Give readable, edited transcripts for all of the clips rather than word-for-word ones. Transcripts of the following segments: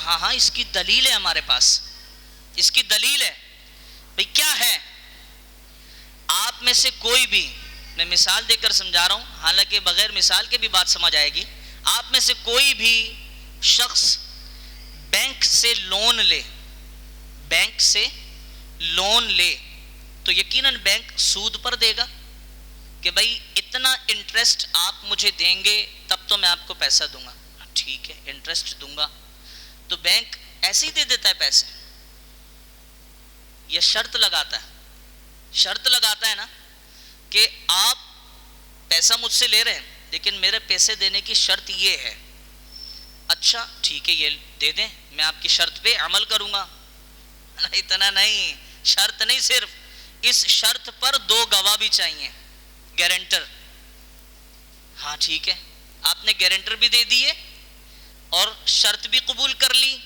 ہاں ہاں اس کی دلیل ہے ہمارے پاس، اس کی دلیل ہے. بھئی کیا ہے؟ آپ میں سے کوئی بھی، میں مثال دے کر سمجھا رہا ہوں، حالانکہ بغیر مثال کے بھی بات سمجھ آئے گی. آپ میں سے کوئی بھی شخص بینک سے لون لے، بینک سے لون لے تو یقیناً بینک سود پر دے گا کہ بھائی اتنا انٹرسٹ آپ مجھے دیں گے تب تو میں آپ کو پیسہ دوں گا. ٹھیک ہے انٹرسٹ دوں گا. تو بینک ایسے ہی دے دیتا ہے پیسے یا شرط لگاتا ہے؟ شرط لگاتا ہے نا کہ آپ پیسہ مجھ سے لے رہے ہیں لیکن میرے پیسے دینے کی شرط یہ ہے. اچھا ٹھیک ہے یہ دے دیں، میں آپ کی شرط پہ عمل کروں گا. اتنا نہیں، شرط نہیں، صرف اس شرط پر 2 گواہ بھی چاہیے، گارنٹر. ہاں ٹھیک ہے، آپ نے گارنٹر بھی دے دیے اور شرط بھی قبول کر لی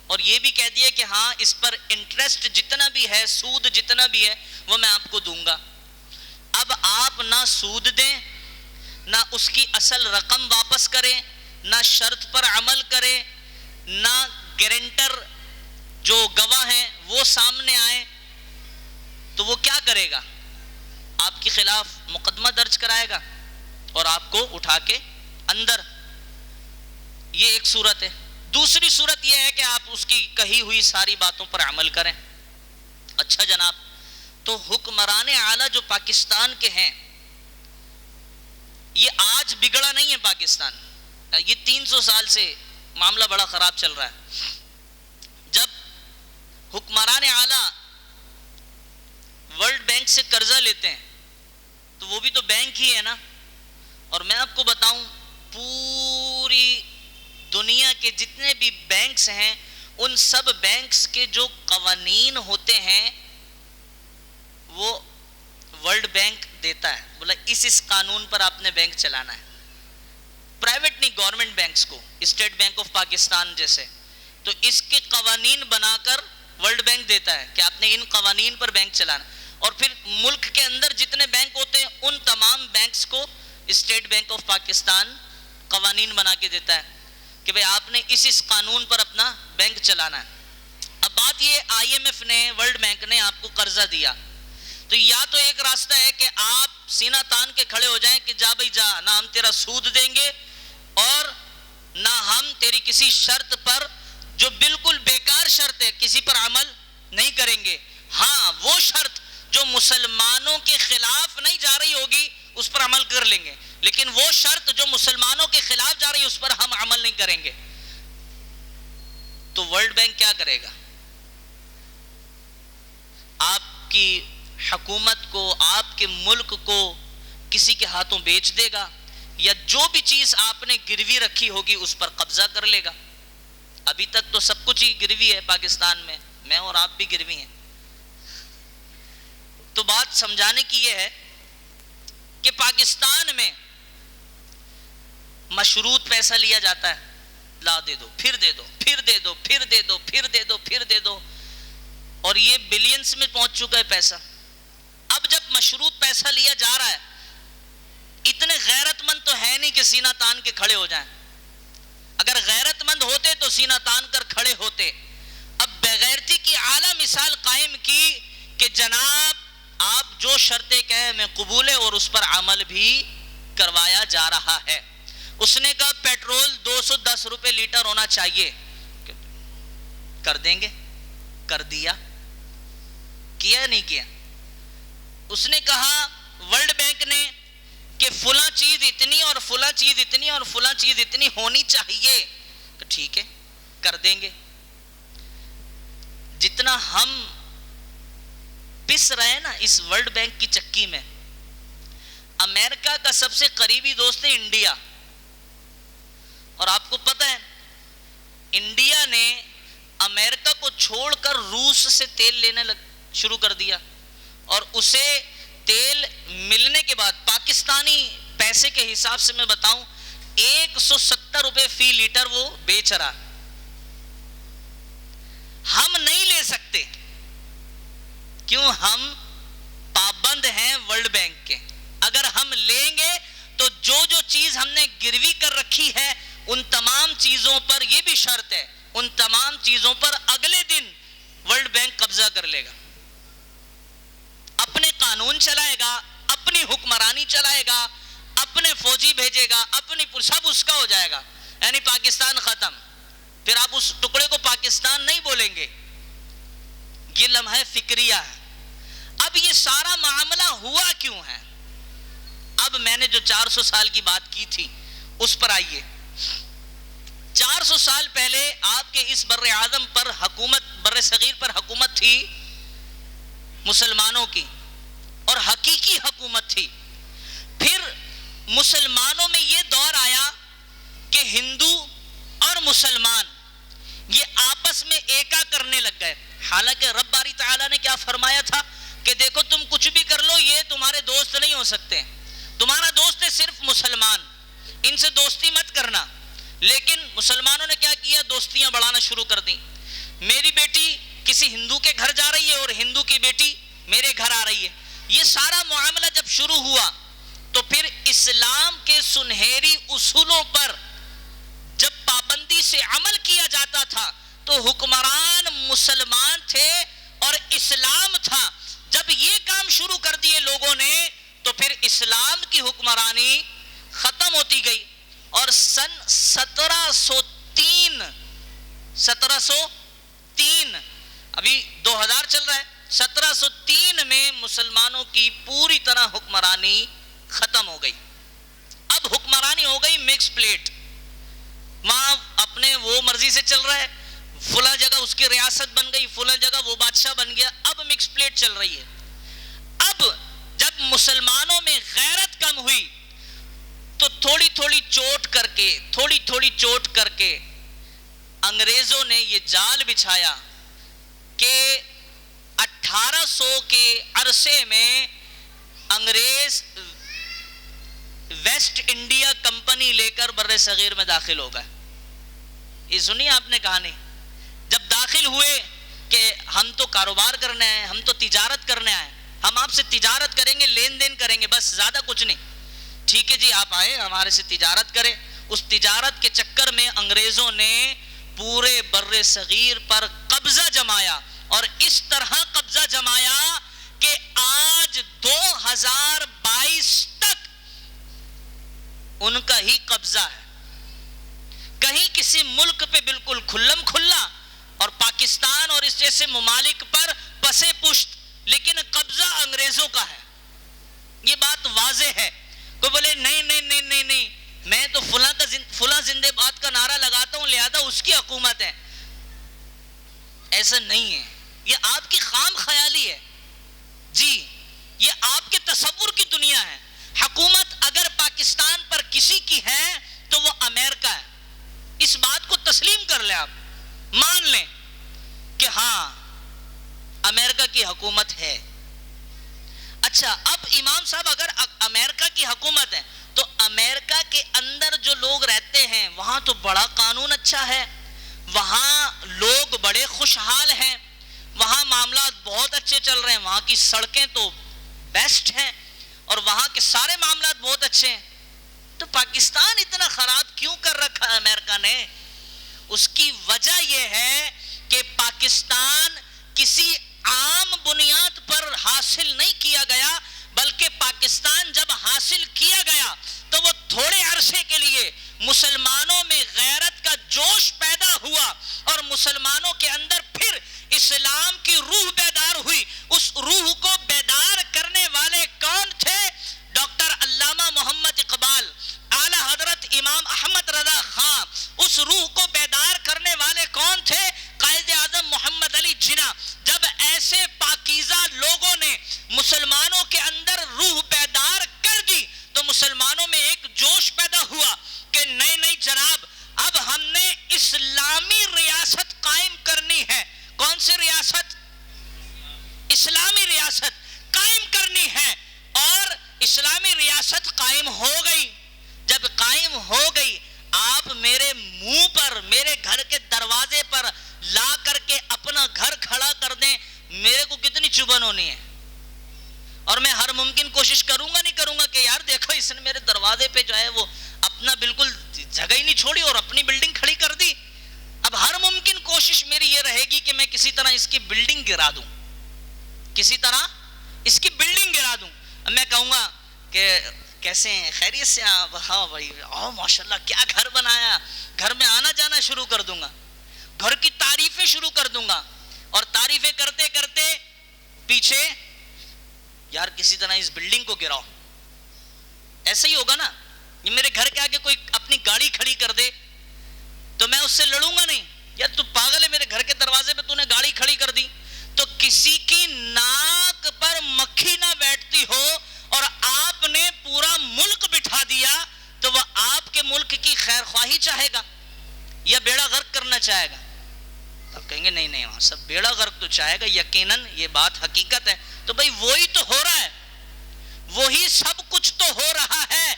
اور یہ بھی کہہ دیا کہ ہاں اس پر انٹرسٹ جتنا بھی ہے، سود جتنا بھی ہے وہ میں آپ کو دوں گا. اب آپ نہ سود دیں، نہ اس کی اصل رقم واپس کریں، نہ شرط پر عمل کریں، نہ گارنٹر جو گواہ ہیں وہ سامنے آئے، تو وہ کیا کرے گا؟ آپ کے خلاف مقدمہ درج کرائے گا اور آپ کو اٹھا کے اندر. یہ ایک صورت ہے. دوسری صورت یہ ہے کہ آپ اس کی کہی ہوئی ساری باتوں پر عمل کریں. اچھا جناب، تو حکمران اعلیٰ جو پاکستان کے ہیں، یہ آج بگڑا نہیں ہے پاکستان، یہ 300 سال سے معاملہ بڑا خراب چل رہا ہے. جب حکمران اعلیٰ ورلڈ بینک سے قرضہ لیتے ہیں تو وہ بھی تو بینک ہی ہے نا. اور میں آپ کو بتاؤں، پوری دنیا کے جتنے بھی بینکس ہیں ان سب بینکس کے جو قوانین ہوتے ہیں وہ ورلڈ بینک دیتا ہے. بولا اس قانون پر آپ نے بینک چلانا ہے. پرائیویٹ نہیں، گورنمنٹ بینکس کو، اسٹیٹ بینک آف پاکستان جیسے، تو اس کے قوانین بنا کر ورلڈ بینک دیتا ہے کہ آپ نے ان قوانین پر بینک چلانا. اور پھر ملک کے اندر جتنے بینک ہوتے ہیں ان تمام بینکس کو اسٹیٹ بینک آف پاکستان قوانین بنا کے دیتا ہے کہ بھئی آپ نے اس قانون پر اپنا بینک چلانا ہے. اب بات یہ، آئی ایم ایف نے، ورلڈ بینک نے آپ کو قرضہ دیا تو یا تو ایک راستہ ہے کہ آپ سینہ تان کے کھڑے ہو جائیں کہ جا بھئی جا، نہ ہم تیرا سود دیں گے اور نہ ہم تیری کسی شرط پر جو بالکل بیکار شرط ہے کسی پر عمل نہیں کریں گے. ہاں وہ شرط جو مسلمانوں کے خلاف نہیں جا رہی ہوگی اس پر عمل کر لیں گے، لیکن وہ شرط جو مسلمانوں کے خلاف جا رہی ہے اس پر ہم عمل نہیں کریں گے. تو ورلڈ بینک کیا کرے گا؟ آپ کی حکومت کو، آپ کے ملک کو کسی کے ہاتھوں بیچ دے گا یا جو بھی چیز آپ نے گروی رکھی ہوگی اس پر قبضہ کر لے گا. ابھی تک تو سب کچھ ہی گروی ہے پاکستان میں اور آپ بھی گروی ہیں. تو بات سمجھانے کی یہ ہے کہ پاکستان میں مشروط پیسہ لیا جاتا ہے، لا دے دو، پھر دے دو، پھر دے دو، پھر دے دو، پھر دے دو، پھر دے دو، اور یہ بلینز میں پہنچ چکا ہے پیسہ. اب جب مشروط پیسہ لیا جا رہا ہے، اتنے غیرت مند تو ہے نہیں کہ سینہ تان کے کھڑے ہو جائیں. اگر غیرت مند ہوتے تو سینہ تان کر کھڑے ہوتے. اب بغیرتی کی اعلیٰ مثال قائم کی کہ جناب آپ جو شرطیں کہیں میں قبول ہے، اور اس پر عمل بھی کروایا جا رہا ہے. اس نے کہا پیٹرول 210 روپے لیٹر ہونا چاہیے، کر دیں گے، کر دیا، کیا نہیں کیا. اس نے کہا ورلڈ بینک نے کہ فلاں چیز اتنی اور فلاں چیز اتنی اور فلاں چیز اتنی ہونی چاہیے، کہ ٹھیک ہے کر دیں گے. جتنا ہم پس رہے ہیں نا اس ورلڈ بینک کی چکی میں، امریکہ کا سب سے قریبی دوست ہے انڈیا. اور آپ کو پتہ ہے انڈیا نے امریکہ کو چھوڑ کر روس سے تیل لینے شروع کر دیا، اور اسے تیل ملنے کے بعد پاکستانی پیسے کے حساب سے میں بتاؤں 170 روپے فی لیٹر وہ بیچ رہا. ہم نہیں لے سکتے، کیوں؟ ہم پابند ہیں ورلڈ بینک کے. اگر ہم لیں گے تو جو چیز ہم نے گروی کر رکھی ہے ان تمام چیزوں پر، یہ بھی شرط ہے، ان تمام چلائے گا، اپنی حکمرانی چلائے گا، اپنے فوجی بھیجے گا، اپنی سب اس کا ہو جائے گا، یعنی پاکستان ختم. پھر آپ اس ٹکڑے کو پاکستان نہیں بولیں گے. یہ لمحہ فکریہ ہے. اب یہ سارا معاملہ ہوا کیوں ہے؟ اب میں نے جو 400 سال کی بات کی تھی اس پر آئیے. 400 سال پہلے آپ کے اس بر اعظم پر حکومت، بر صغیر پر حکومت تھی مسلمانوں کی، اور حقیقی حکومت تھی. پھر مسلمانوں میں یہ دور آیا کہ ہندو اور مسلمان یہ آپس میں ایکا کرنے لگ گئے. حالانکہ رب باری تعالیٰ نے کیا فرمایا تھا کہ دیکھو تم کچھ بھی کر لو، یہ تمہارے دوست نہیں ہو سکتے، تمہارا دوست ہے صرف مسلمان، ان سے دوستی مت کرنا. لیکن مسلمانوں نے کیا کیا؟ دوستیاں بڑھانا شروع کر دیں. میری بیٹی کسی ہندو کے گھر جا رہی ہے اور ہندو کی بیٹی میرے گھر آ رہی ہے. یہ سارا معاملہ جب شروع ہوا تو پھر اسلام کے سنہری اصولوں پر جب پابندی سے عمل کیا جاتا تھا تو حکمران مسلمان تھے اور اسلام تھا. جب یہ کام شروع کر دیے لوگوں نے تو پھر اسلام کی حکمرانی ختم ہوتی گئی. اور سن 1703 ابھی 2000 چل رہا ہے، 1703 میں مسلمانوں کی پوری طرح حکمرانی ختم ہو گئی. اب حکمرانی ہو گئی مکس پلیٹ، وہاں اپنے وہ مرضی سے چل رہا ہے، فلاں جگہ اس کی ریاست بن گئی، فلاں جگہ وہ بادشاہ بن گیا. اب مکس پلیٹ چل رہی ہے. اب جب مسلمانوں میں غیرت کم ہوئی تو تھوڑی تھوڑی چوٹ کر کے انگریزوں نے یہ جال بچھایا کہ 1800 کے عرصے میں انگریز ویسٹ انڈیا کمپنی لے کر بر صغیر میں داخل ہو گئے. یہ سنی آپ نے کہانی؟ جب داخل ہوئے کہ ہم تو کاروبار کرنے آئے، ہم تو تجارت کرنے آئے، ہم آپ سے تجارت کریں گے، لین دین کریں گے، بس زیادہ کچھ نہیں. ٹھیک ہے جی، آپ آئے ہمارے سے تجارت کریں. اس تجارت کے چکر میں انگریزوں نے پورے بر صغیر پر قبضہ جمایا، اور اس طرح قبضہ جمایا کہ آج 2022 تک ان کا ہی قبضہ ہے. کہیں کسی ملک پہ بالکل کھلم کھلا اور پاکستان اور اس جیسے ممالک پر پسے پشت، لیکن قبضہ انگریزوں کا ہے. یہ بات واضح ہے. کوئی بولے نہیں نہیں نہیں نہیں نہیں، میں تو فلاں زندہ باد کا نعرہ لگاتا ہوں لہذا اس کی حکومت ہے. ایسا نہیں ہے، یہ آپ کی خام خیالی ہے جی، یہ آپ کے تصور کی دنیا ہے. حکومت اگر پاکستان پر کسی کی ہے تو وہ امریکہ ہے. اس بات کو تسلیم کر لیں، آپ مان لیں کہ ہاں امریکہ کی حکومت ہے. اچھا، اب امام صاحب اگر امریکہ کی حکومت ہے تو امریکہ کے اندر جو لوگ رہتے ہیں وہاں تو بڑا قانون اچھا ہے، وہاں لوگ بڑے خوشحال ہیں، وہاں معاملات بہت اچھے چل رہے ہیں، وہاں کی سڑکیں تو بیسٹ ہیں اور وہاں کے سارے معاملات بہت اچھے ہیں. تو پاکستان اتنا خراب کیوں کر رکھا ہے امریکہ نے؟ اس کی وجہ یہ ہے کہ پاکستان کسی عام بنیاد پر حاصل نہیں کیا گیا، بلکہ پاکستان جب حاصل کیا گیا تو وہ تھوڑے عرصے کے لیے مسلمانوں میں غیرت کا جوش پیدا ہوا اور مسلمانوں کے اندر پھر اسلام کی روح بیدار ہوئی. اس روح کو بیدار کرنے والے کون تھے؟ ڈاکٹر علامہ محمد اقبال، اعلی حضرت امام احمد رضا خان. اس روح کو بیدار کرنے والے کون تھے؟ قائد اعظم محمد علی جناح. جب ایسے پاکیزہ لوگوں نے مسلمانوں کے اندر روح بیدار کر دی تو مسلمانوں میں ایک جوش پیدا ہوا کہ نہیں نہیں جناب، اب ہم نے اسلامی ریاست قائم کرنی ہے. کون سی ریاست؟ اسلامی ریاست قائم کرنی ہے. اور اسلامی ریاست قائم ہو گئی. جب قائم ہو گئی، آپ میرے منہ پر، میرے گھر کے دروازے پر لا کر کے اپنا گھر کھڑا کر دیں، میرے کو کتنی چبھن ہونی ہے. اور میں ہر ممکن کوشش کروں گا کہ یار دیکھو اس نے میرے دروازے پہ جو ہے وہ اپنا بالکل جگہ ہی نہیں چھوڑی اور اپنی بلڈنگ کھڑی کر دی. اب ہر ممکن کوشش میری یہ رہے گی کہ میں کسی طرح اس کی بلڈنگ گرا دوں، کسی طرح اس کی بلڈنگ گرا دوں. اب میں کہوں گا کہ کیسے ہیں، خیریت سے آپ؟ ہاں بھائی، ماشاءاللہ کیا گھر بنایا، گھر میں آنا جانا شروع کر دوں گا، گھر کی تعریفیں شروع کر دوں گا، اور تعریفیں کرتے کرتے پیچھے یار کسی طرح اس بلڈنگ کو گراؤ. ایسا ہی ہوگا نا. یہ میرے گھر کے آگے کوئی اپنی گاڑی کھڑی کر دے تو میں اس سے لڑوں گا نہیں، یار تو پاگل ہے، میرے گھر کے دروازے پہ تو نے گاڑی کھڑی کر دی. تو کسی کی ناک پر مکھی نہ بیٹھتی ہو اور آپ نے پورا ملک بٹھا دیا تو وہ آپ کے ملک کی خیر خواہی چاہے گا یا بیڑا غرق کرنا چاہے گا؟ آپ کہیں گے نہیں نہیں، وہاں سب بیڑا غرق تو چاہے گا، یقیناً یہ بات حقیقت ہے. تو بھائی وہی تو ہو رہا ہے، وہی سب کچھ تو ہو رہا ہے.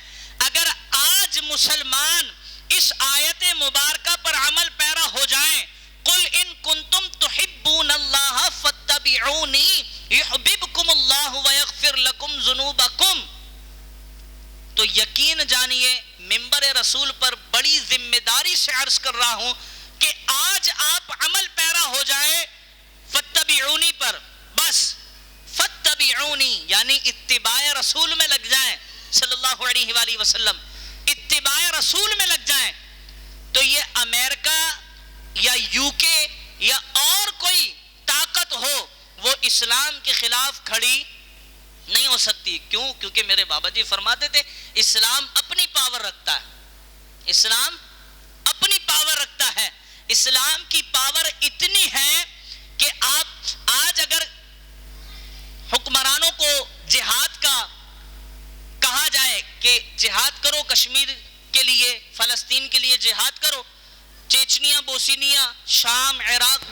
اگر آج مسلمان اس آیت مبارکہ پر عمل پیرا ہو جائیں، قل ان کنتم تحبون اللہ فاتبعونی یحببکم اللہ ویغفر لکم ذنوبکم، تو یقین جانیے منبر رسول پر بڑی ذمہ داری سے عرض کر رہا ہوں کہ آج آپ عمل پیرا ہو جائیں فاتبعونی پر، بس فاتبعونی یعنی اتباع رسول میں لگ جائیں صلی اللہ علیہ وآلہ وسلم، اتباع رسول میں لگ جائیں، تو یہ امریکہ یا یو کے یا اور کوئی طاقت ہو وہ اسلام کے خلاف کھڑی نہیں ہو سکتی. کیوں؟ کیونکہ میرے بابا جی فرماتے تھے اسلام اپنی پاور رکھتا ہے، اسلام اپنی پاور رکھتا ہے. اسلام کی پاور اتنی ہے کہ آپ آج اگر حکمرانوں کو جہاد کا کہا جائے کہ جہاد کرو کشمیر کے لیے، فلسطین کے لیے جہاد کرو، چیچنیا، بوسنیا، شام، عراق